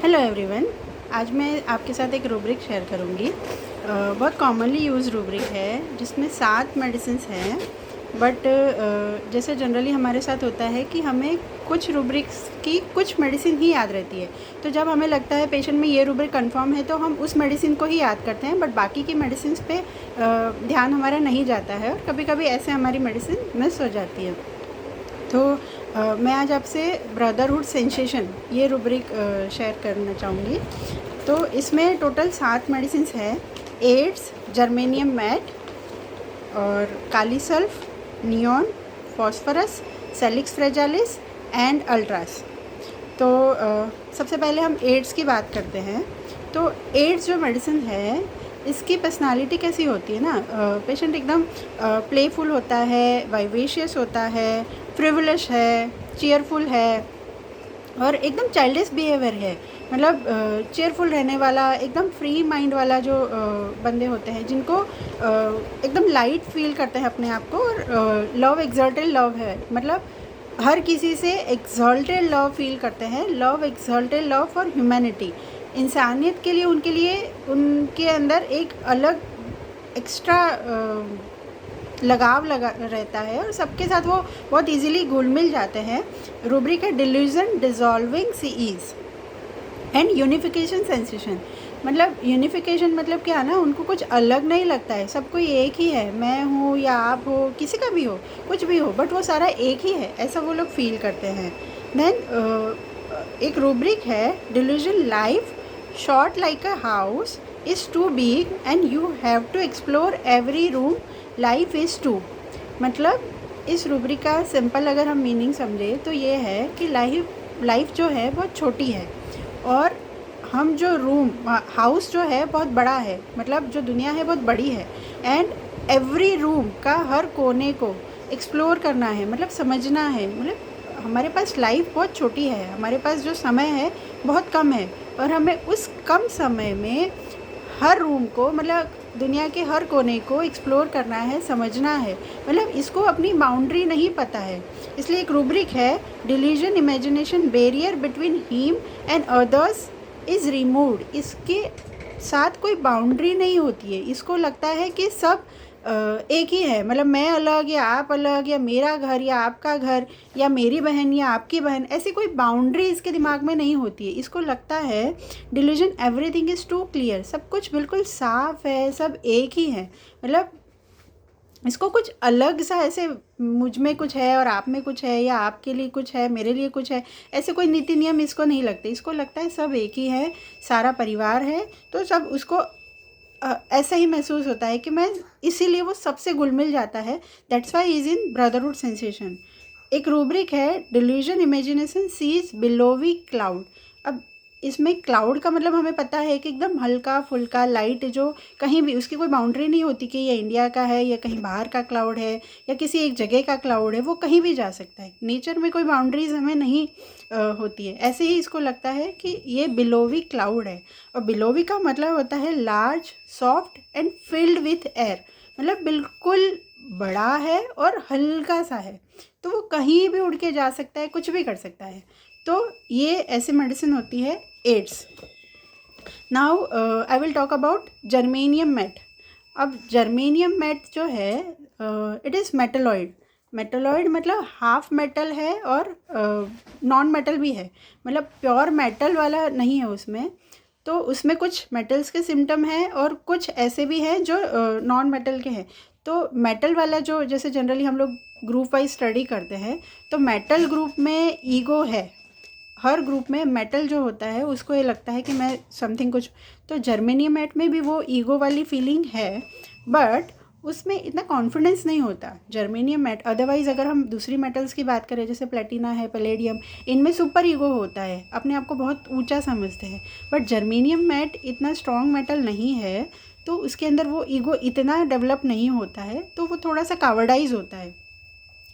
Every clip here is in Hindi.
Hello everyone. आज मैं आपके साथ एक रूब्रिक शेयर करूंगी। बहुत कॉमनली यूज़ रूब्रिक है जिसमें 7 मेडिसिन्स हैं। बट जैसे जनरली हमारे साथ होता है कि हमें कुछ रूब्रिक्स की कुछ मेडिसिन ही याद रहती है। तो जब हमें लगता है पेशेंट में ये रूब्रिक कंफर्म है तो हम उस मेडिसिन को ही याद करते हैं, बट बाकी की मेडिसिन पे ध्यान हमारा नहीं जाता है और कभी कभी ऐसे हमारी मेडिसिन मिस हो जाती है। तो मैं आज आपसे ब्रदरहुड सेंसेशन ये रूब्रिक शेयर करना चाहूँगी। तो इसमें टोटल 7 मेडिसिन है। एड्स, जर्मेनियम मैट और kali sulph, neon, phosphorus, salix fragilis and ultras. तो सबसे पहले हम एड्स की बात करते हैं। तो एड्स जो मेडिसिन है इसकी पर्सनालिटी कैसी होती है ना, पेशेंट एकदम प्लेफुल होता है, वाइवेशियस होता है, फ्रिवलिश है, चीयरफुल है और एकदम चाइल्डिश बिहेवियर है। मतलब चेयरफुल रहने वाला, एकदम फ्री माइंड वाला जो बंदे होते हैं जिनको एकदम लाइट फील करते हैं अपने आप को, और लव, एक्सर्टेड लव है, मतलब हर किसी से एक्सल्टेड लव फील करते हैं। Love, exalted love for humanity, इंसानियत के लिए उनके अंदर एक अलग एक्स्ट्रा लगाव लगा रहता है और सबके साथ वो बहुत इजीली घुल मिल जाते हैं। रूब्रिक है delusion dissolving ceases and unification sensation. मतलब यूनिफिकेशन मतलब क्या ना, उनको कुछ अलग नहीं लगता है, सब कोई एक ही है, मैं हूँ या आप हो, किसी का भी हो, कुछ भी हो, बट वो सारा एक ही है, ऐसा वो लोग फील करते हैं। देन एक रूब्रिक है delusion life short like a house is too big and you have to explore every room, life is too. मतलब इस रूब्रिक का सिंपल अगर हम मीनिंग समझे तो ये है कि लाइफ जो है बहुत छोटी है और हम जो रूम, हाउस जो है बहुत बड़ा है, मतलब जो दुनिया है बहुत बड़ी है, एंड एवरी रूम का हर कोने को एक्सप्लोर करना है, मतलब समझना है। मतलब हमारे पास लाइफ बहुत छोटी है, हमारे पास जो समय है बहुत कम है और हमें उस कम समय में हर रूम को, मतलब दुनिया के हर कोने को एक्सप्लोर करना है, समझना है। मतलब इसको अपनी बाउंड्री नहीं पता है, इसलिए एक रूब्रिक है delusion imagination barrier between him and others is removed. इसके साथ कोई बाउंड्री नहीं होती है, इसको लगता है कि सब एक ही है, मतलब मैं अलग या आप अलग, या मेरा घर या आपका घर, या मेरी बहन या आपकी बहन, ऐसी कोई बाउंड्री इसके दिमाग में नहीं होती है। इसको लगता है delusion everything is too clear, सब कुछ बिल्कुल साफ है, सब एक ही है। मतलब इसको कुछ अलग सा, ऐसे मुझ में कुछ है और आप में कुछ है, या आपके लिए कुछ है मेरे लिए कुछ है, ऐसे कोई नीति नियम इसको नहीं लगते। इसको लगता है सब एक ही है, सारा परिवार है, तो सब उसको ऐसा ही महसूस होता है कि मैं, इसीलिए वो सबसे घुल मिल जाता है। That's why is in brotherhood sensation. एक रूब्रिक है डिल्यूजन इमेजिनेशन सीज बिलोवी क्लाउड। अब इसमें क्लाउड का मतलब हमें पता है कि एकदम हल्का फुल्का लाइट, जो कहीं भी उसकी कोई बाउंड्री नहीं होती कि ये इंडिया का है या कहीं बाहर का क्लाउड है या किसी एक जगह का क्लाउड है, वो कहीं भी जा सकता है। नेचर में कोई बाउंड्रीज हमें नहीं होती है। ऐसे ही इसको लगता है कि ये बिलोवी क्लाउड है, और बिलोवी का मतलब होता है large, soft and filled with air. मतलब बिल्कुल बड़ा है और हल्का सा है, तो वो कहीं भी उड़ के जा सकता है, कुछ भी कर सकता है। तो ये ऐसी मेडिसिन होती है aids. Now I will talk about germanium met. अब जर्मेनियम मैट जो है इट इज़ मेटलॉइड। मेटलॉइड मतलब हाफ मेटल है और नॉन मेटल भी है, मतलब प्योर मेटल वाला नहीं है उसमें। तो उसमें कुछ मेटल्स के सिम्टम हैं और कुछ ऐसे भी हैं जो नॉन मेटल के हैं। तो मेटल वाला जो, जैसे जनरली हम लोग ग्रुप वाइज स्टडी करते हैं, तो मेटल ग्रुप में ईगो है। हर ग्रुप में मेटल जो होता है उसको ये लगता है कि मैं समथिंग कुछ। तो जर्मेनियम मैट में भी वो ईगो वाली फीलिंग है, बट उसमें इतना कॉन्फिडेंस नहीं होता जर्मेनियम मैट। अदरवाइज़ अगर हम दूसरी मेटल्स की बात करें, जैसे प्लेटिना है, पैलेडियम, इनमें सुपर ईगो होता है, अपने आप को बहुत ऊंचा समझते हैं। बट जर्मेनियम मैट इतना स्ट्रॉन्ग मेटल नहीं है, तो उसके अंदर वो ईगो इतना डेवलप नहीं होता है, तो वो थोड़ा सा कावर्डाइज होता है।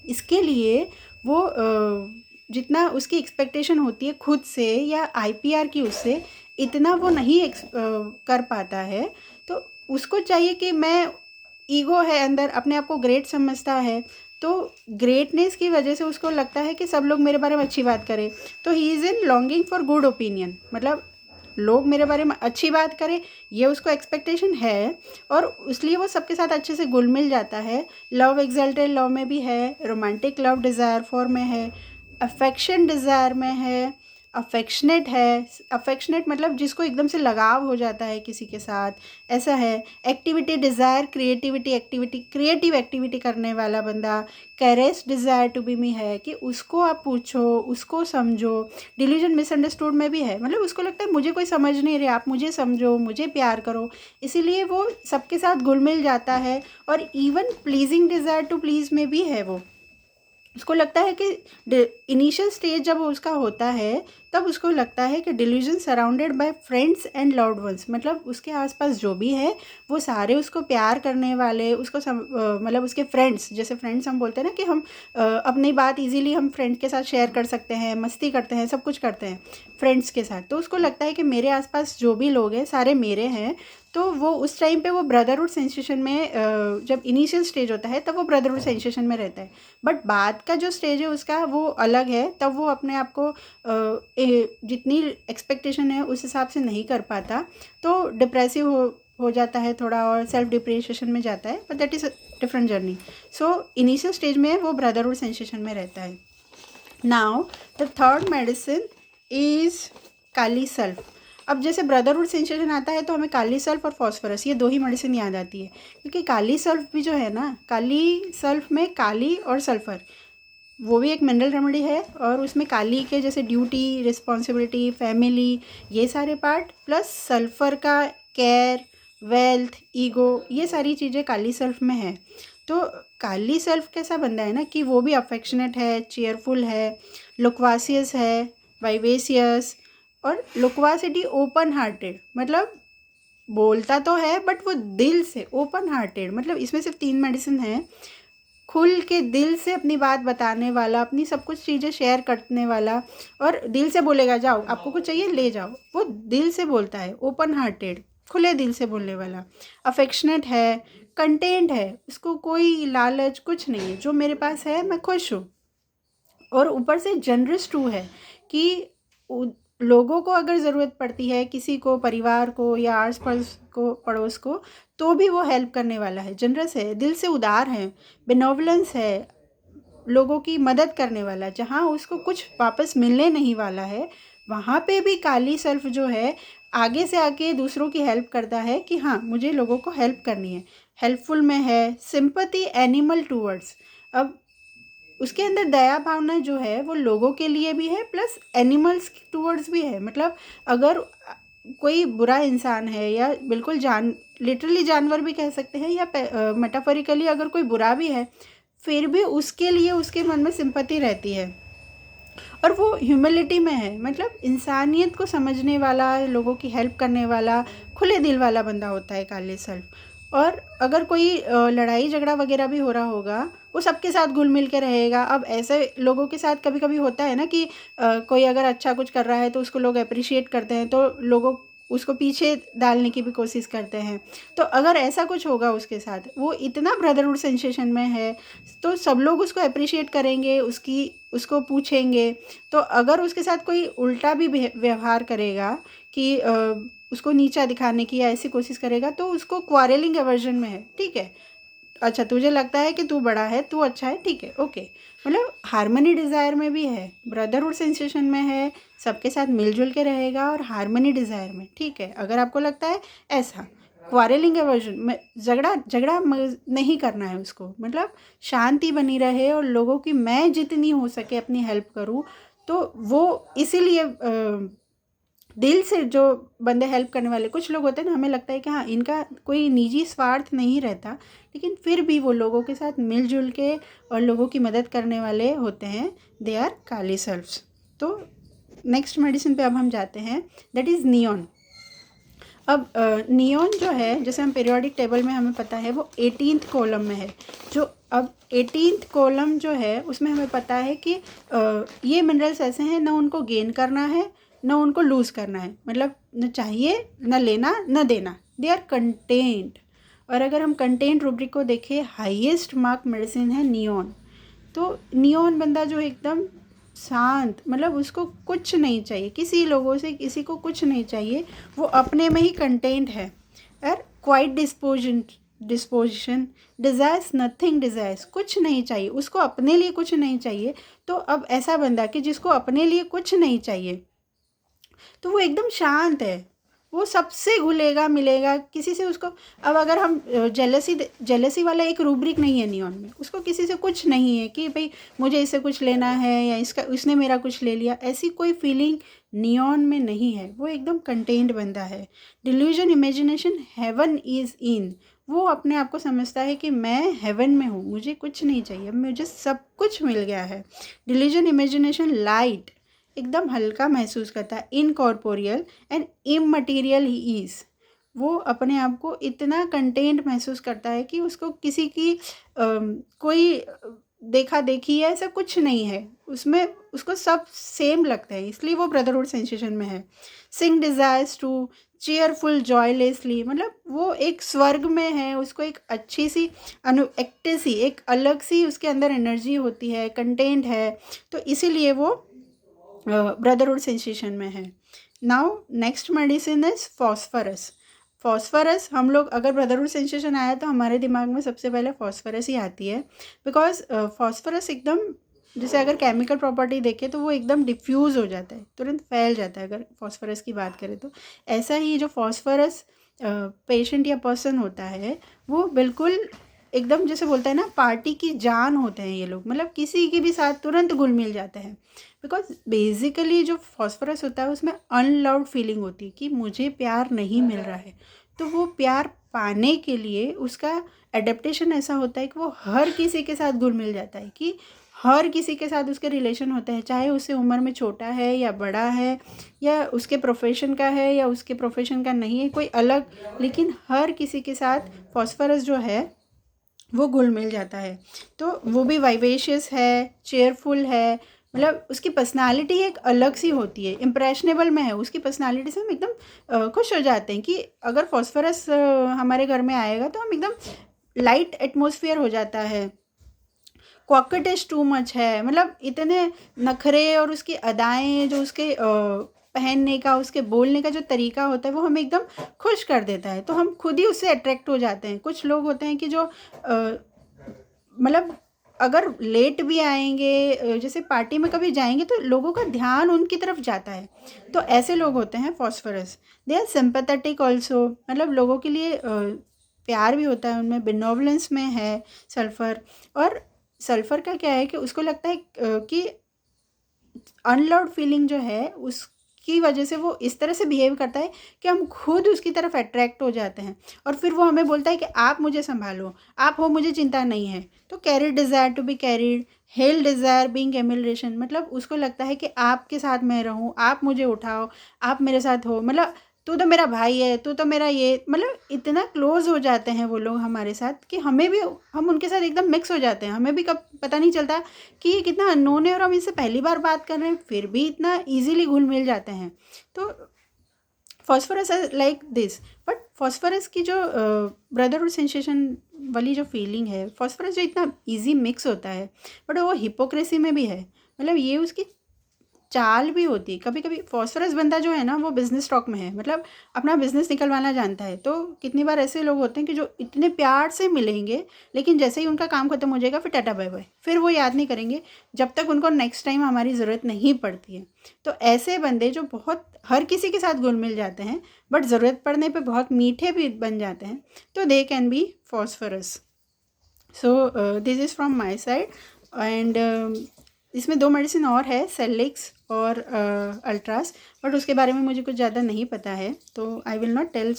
इसके लिए वो जितना उसकी एक्सपेक्टेशन होती है खुद से या आईपीआर की, उससे इतना वो नहीं कर पाता है। तो उसको चाहिए कि मैं, ईगो है अंदर, अपने आप को ग्रेट समझता है, तो ग्रेटनेस की वजह से उसको लगता है कि सब लोग मेरे बारे में अच्छी बात करें। तो he is in longing for good opinion, मतलब लोग मेरे बारे में अच्छी बात करें, ये उसको एक्सपेक्टेशन है, और इसलिए वो सबके साथ अच्छे से घुल मिल जाता है। लव एक्सल्टेड लव में भी है, रोमांटिक लव डिज़ायर फॉर में है, अफेक्शन डिज़ायर में है, अफेक्शनेट है। अफेक्शनेट मतलब जिसको एकदम से लगाव हो जाता है किसी के साथ, ऐसा है। एक्टिविटी डिज़ायर, क्रिएटिव एक्टिविटी करने वाला बंदा। कैरेस डिज़ायर टू बी मी है कि उसको आप पूछो, उसको समझो। डिल्यूजन मिसअंडरस्टूड में भी है, मतलब उसको लगता है मुझे कोई समझ नहीं रहे, आप मुझे समझो, मुझे प्यार करो, इसीलिए वो सबके साथ घुल मिल जाता है। और even pleasing desire to please में भी है, वो उसको लगता है कि इनिशियल स्टेज जब उसका होता है तब उसको लगता है कि delusion surrounded by friends and loved ones, मतलब उसके आसपास जो भी है वो सारे उसको प्यार करने वाले, उसको मतलब उसके फ्रेंड्स, जैसे फ्रेंड्स हम बोलते हैं ना कि हम अपनी बात इजीली हम फ्रेंड्स के साथ शेयर कर सकते हैं, मस्ती करते हैं, सब कुछ करते हैं फ्रेंड्स के साथ। तो उसको लगता है कि मेरे आसपास जो भी लोग हैं सारे मेरे हैं। तो वो उस टाइम पे वो ब्रदरहुड सेंसेशन में जब इनिशियल स्टेज होता है तब वो ब्रदरहुड सेंसेशन में रहता है। बट बाद का जो स्टेज है उसका वो अलग है, तब वो अपने आप को जितनी एक्सपेक्टेशन है उस हिसाब से नहीं कर पाता, तो डिप्रेसिव हो जाता है थोड़ा, और सेल्फ डिप्रेशिएशन में जाता है। But that is different journey. So initial stage में वो ब्रदरहुड सेंसेशन में रहता है। Now the third medicine is kali sulph. अब जैसे ब्रदरहुड सेंसेशन आता है तो हमें काली सल्फ और फॉस्फोरस, ये दो ही मेडिसिन याद आती है, क्योंकि काली सल्फ भी जो है ना, काली सल्फ में काली और सल्फ़र, वो भी एक मिनरल रेमेडी है, और उसमें काली के जैसे ड्यूटी, रिस्पॉन्सिबिलिटी, फैमिली, ये सारे पार्ट, प्लस सल्फ़र का केयर, वेल्थ, ईगो, ये सारी चीज़ें काली सल्फ में है। तो काली सल्फ कैसा बंदा है ना कि वो भी अफेक्शनेट है, चेयरफुल है, लुक्वासियस है, वाइवेसियस, और लुक्वासिटी ओपन हार्टेड, मतलब बोलता तो है बट वो दिल से ओपन हार्टेड, मतलब इसमें सिर्फ 3 मेडिसिन है। खुल के दिल से अपनी बात बताने वाला, अपनी सब कुछ चीज़ें शेयर करने वाला, और दिल से बोलेगा जाओ आपको कुछ चाहिए ले जाओ, वो दिल से बोलता है, ओपन हार्टेड, खुले दिल से बोलने वाला। अफेक्शनेट है, कंटेंट है, उसको कोई लालच कुछ नहीं है, जो मेरे पास है मैं खुश हूँ। और ऊपर से जनरस टू है कि लोगों को अगर ज़रूरत पड़ती है, किसी को, परिवार को या आस पास को, पड़ोस को, तो भी वो हेल्प करने वाला है, जनरस है, दिल से उदार है, बेनोवलेंस है, लोगों की मदद करने वाला। जहाँ उसको कुछ वापस मिलने नहीं वाला है वहाँ पे भी काली सल्फ जो है आगे से आके दूसरों की हेल्प करता है कि हाँ मुझे लोगों को हेल्प करनी है, हेल्पफुल में है। सिंपैथी एनिमल टूवर्ड्स, अब उसके अंदर दया भावना जो है वो लोगों के लिए भी है, प्लस एनिमल्स टूवर्ड्स भी है। मतलब अगर कोई बुरा इंसान है, या बिल्कुल लिटरली जानवर भी कह सकते हैं, या मेटाफोरिकली अगर कोई बुरा भी है, फिर भी उसके लिए उसके मन में सिंपैथी रहती है, और वो ह्यूमिलिटी में है, मतलब इंसानियत को समझने वाला, लोगों की हेल्प करने वाला, खुले दिल वाला बंदा होता है काले सल्फ। और अगर कोई लड़ाई झगड़ा वगैरह भी हो रहा होगा, वो सबके साथ घुल मिल के रहेगा। अब ऐसे लोगों के साथ कभी कभी होता है ना कि कोई अगर अच्छा कुछ कर रहा है तो उसको लोग अप्रिशिएट करते हैं, तो लोगों उसको पीछे डालने की भी कोशिश करते हैं। तो अगर ऐसा कुछ होगा उसके साथ, वो इतना ब्रदरहुड सेंसेशन में है, तो सब लोग उसको अप्रिशिएट करेंगे, उसको पूछेंगे। तो अगर उसके साथ कोई उल्टा भी व्यवहार करेगा कि उसको नीचा दिखाने की या ऐसी कोशिश करेगा, तो उसको क्वारलिंग एवर्जन में है, ठीक है, अच्छा तुझे लगता है कि तू बड़ा है, तू अच्छा है, ठीक है, ओके। मतलब हार्मनी डिज़ायर में भी है, ब्रदरहुड सेंसेशन में है, सबके साथ मिलजुल के रहेगा, और हार्मनी डिज़ायर में, ठीक है। अगर आपको लगता है ऐसा, क्वारलिंग एवर्जन में झगड़ा नहीं करना है उसको, मतलब शांति बनी रहे और लोगों की मैं जितनी हो सके अपनी हेल्प करूँ, तो वो इसीलिए दिल से जो बंदे हेल्प करने वाले, कुछ लोग होते हैं ना, हमें लगता है कि हाँ इनका कोई निजी स्वार्थ नहीं रहता, लेकिन फिर भी वो लोगों के साथ मिलजुल के और लोगों की मदद करने वाले होते हैं, दे आर काली सल्फ्स। तो नेक्स्ट मेडिसिन पे अब हम जाते हैं, दैट इज़ नियॉन। अब नियॉन जो है, जैसे हम पीरियोडिक टेबल में हमें पता है वो 18th कॉलम में है। जो अब 18th कॉलम जो है उसमें हमें पता है कि ये मिनरल्स ऐसे हैं, ना उनको गेन करना है ना उनको लूज़ करना है, मतलब न चाहिए न लेना न देना, दे आर कंटेंट। और अगर हम कंटेंट रूब्रिक को देखें, हाईएस्ट मार्क मेडिसिन है नियॉन। तो नियॉन बंदा जो एकदम शांत, मतलब उसको कुछ नहीं चाहिए, किसी लोगों से किसी को कुछ नहीं चाहिए, वो अपने में ही कंटेंट है। और quite disposition desires nothing, desires कुछ नहीं चाहिए उसको, अपने लिए कुछ नहीं चाहिए। तो अब ऐसा बंदा कि जिसको अपने लिए कुछ नहीं चाहिए, तो वो एकदम शांत है, वो सबसे घुलेगा मिलेगा, किसी से उसको, अब अगर हम जेलसी वाला एक रूब्रिक नहीं है नियॉन में, उसको किसी से कुछ नहीं है कि भाई मुझे इससे कुछ लेना है या इसका उसने मेरा कुछ ले लिया, ऐसी कोई फीलिंग नियॉन में नहीं है। वो एकदम कंटेन्ड बंदा है। Delusion imagination heaven is in, वो अपने आप को समझता है कि मैं हेवन में हूँ, मुझे कुछ नहीं चाहिए, मुझे सब कुछ मिल गया है। डिल्यूजन इमेजिनेशन लाइट, एकदम हल्का महसूस करता है। इनकॉर्पोरियल एंड इममटीरियल ही इज़, वो अपने आप को इतना कंटेंट महसूस करता है कि उसको किसी की कोई देखा देखी है ऐसा कुछ नहीं है उसमें, उसको सब सेम लगता है, इसलिए वो ब्रदरहुड सेंसेशन में है। सिंग डिज़ायर्स टू चेयरफुल जॉयलेसली, मतलब वो एक स्वर्ग में है, उसको एक अच्छी सी एक्टिव सी एक अलग सी उसके अंदर एनर्जी होती है, कंटेंट है, तो इसीलिए वो ब्रदरहुड सेंसेशन में है। Now next medicine is phosphorus. Phosphorus, हम लोग अगर ब्रदरहुड सेंसेशन आया तो हमारे दिमाग में सबसे पहले फॉस्फरस ही आती है, बिकॉज फॉस्फरस एकदम, जैसे अगर केमिकल प्रॉपर्टी देखें तो वो एकदम डिफ्यूज़ हो जाता है, तुरंत फैल जाता है अगर फॉस्फरस की बात करें तो। ऐसा ही जो फॉस्फरस पेशेंट या पर्सन होता है, वो बिल्कुल एकदम जैसे बोलते हैं ना, पार्टी की जान होते हैं ये लोग, मतलब किसी के भी साथ तुरंत घुल मिल जाते हैं। बिकॉज बेसिकली जो फॉस्फरस होता है उसमें अनलव्ड फीलिंग होती है कि मुझे प्यार नहीं मिल रहा है, तो वो प्यार पाने के लिए उसका एडेप्टेशन ऐसा होता है कि वो हर किसी के साथ घुल मिल जाता है, कि हर किसी के साथ उसके रिलेशन होते हैं, चाहे उससे उम्र में छोटा है या बड़ा है, या उसके प्रोफेशन का है या उसके प्रोफेशन का नहीं है, कोई अलग, लेकिन हर किसी के साथ फॉस्फरस जो है वो घुल मिल जाता है। तो वो भी वाइवेशियस है, चेयरफुल है, मतलब उसकी पर्सनालिटी एक अलग सी होती है, इम्प्रेशनेबल में है, उसकी पर्सनालिटी से हम एकदम खुश हो जाते हैं कि अगर फॉस्फरस हमारे घर में आएगा तो हम एकदम लाइट एटमॉस्फेयर हो जाता है। कॉकेटिश टू मच है, मतलब इतने नखरे और उसकी अदाएँ जो उसके पहनने का, उसके बोलने का जो तरीका होता है वो हमें एकदम खुश कर देता है, तो हम खुद ही उससे अट्रैक्ट हो जाते हैं। कुछ लोग होते हैं कि जो मतलब अगर लेट भी आएंगे, जैसे पार्टी में कभी जाएंगे तो लोगों का ध्यान उनकी तरफ जाता है, तो ऐसे लोग होते हैं phosphorus. They are sympathetic also, मतलब लोगों के लिए प्यार भी होता है उनमें। बेनोवलेंस में है सल्फ़र, और सल्फ़र का क्या है कि उसको लगता है कि अनलव्ड फीलिंग जो है उसकी वजह से वो इस तरह से बिहेव करता है कि हम खुद उसकी तरफ अट्रैक्ट हो जाते हैं, और फिर वो हमें बोलता है कि आप मुझे संभालो, आप हो, मुझे चिंता नहीं है। तो carried desire to be carried, held desire being emulation, मतलब उसको लगता है कि आपके साथ मैं रहूँ, आप मुझे उठाओ, आप मेरे साथ हो, मतलब तू तो मेरा भाई है, तू तो मेरा ये, मतलब इतना क्लोज हो जाते हैं वो लोग हमारे साथ कि हमें भी, हम उनके साथ एकदम मिक्स हो जाते हैं, हमें भी कब पता नहीं चलता कि ये कितना अननोन है और हम इससे पहली बार बात कर रहे हैं, फिर भी इतना इजीली घुल मिल जाते हैं। तो phosphorus like this. But phosphorus की जो ब्रदरहुड सेंसेशन वाली जो फीलिंग है, फॉस्फरस जो इतना इजी मिक्स होता है, बट वो हिपोक्रेसी में भी है, मतलब ये उसकी चाल भी होती है। कभी कभी फॉस्फरस बंदा जो है ना वो बिजनेस टॉक में है, मतलब अपना बिजनेस निकलवाना जानता है। तो कितनी बार ऐसे लोग होते हैं कि जो इतने प्यार से मिलेंगे, लेकिन जैसे ही उनका काम खत्म हो जाएगा फिर टाटा बाय बाय, फिर वो याद नहीं करेंगे जब तक उनको नेक्स्ट टाइम हमारी ज़रूरत नहीं पड़ती है। तो ऐसे बंदे जो बहुत हर किसी के साथ घुल मिल जाते हैं, बट ज़रूरत पड़ने पर बहुत मीठे भी बन जाते हैं, तो they can be phosphorus. So this is from my side. And इसमें 2 मेडिसिन और है, सेलिक्स और अल्ट्रास, बट उसके बारे में मुझे कुछ ज़्यादा नहीं पता है, तो I will not tell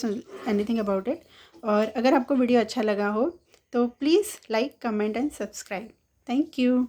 anything about it. और अगर आपको वीडियो अच्छा लगा हो तो please like, comment and subscribe. Thank you.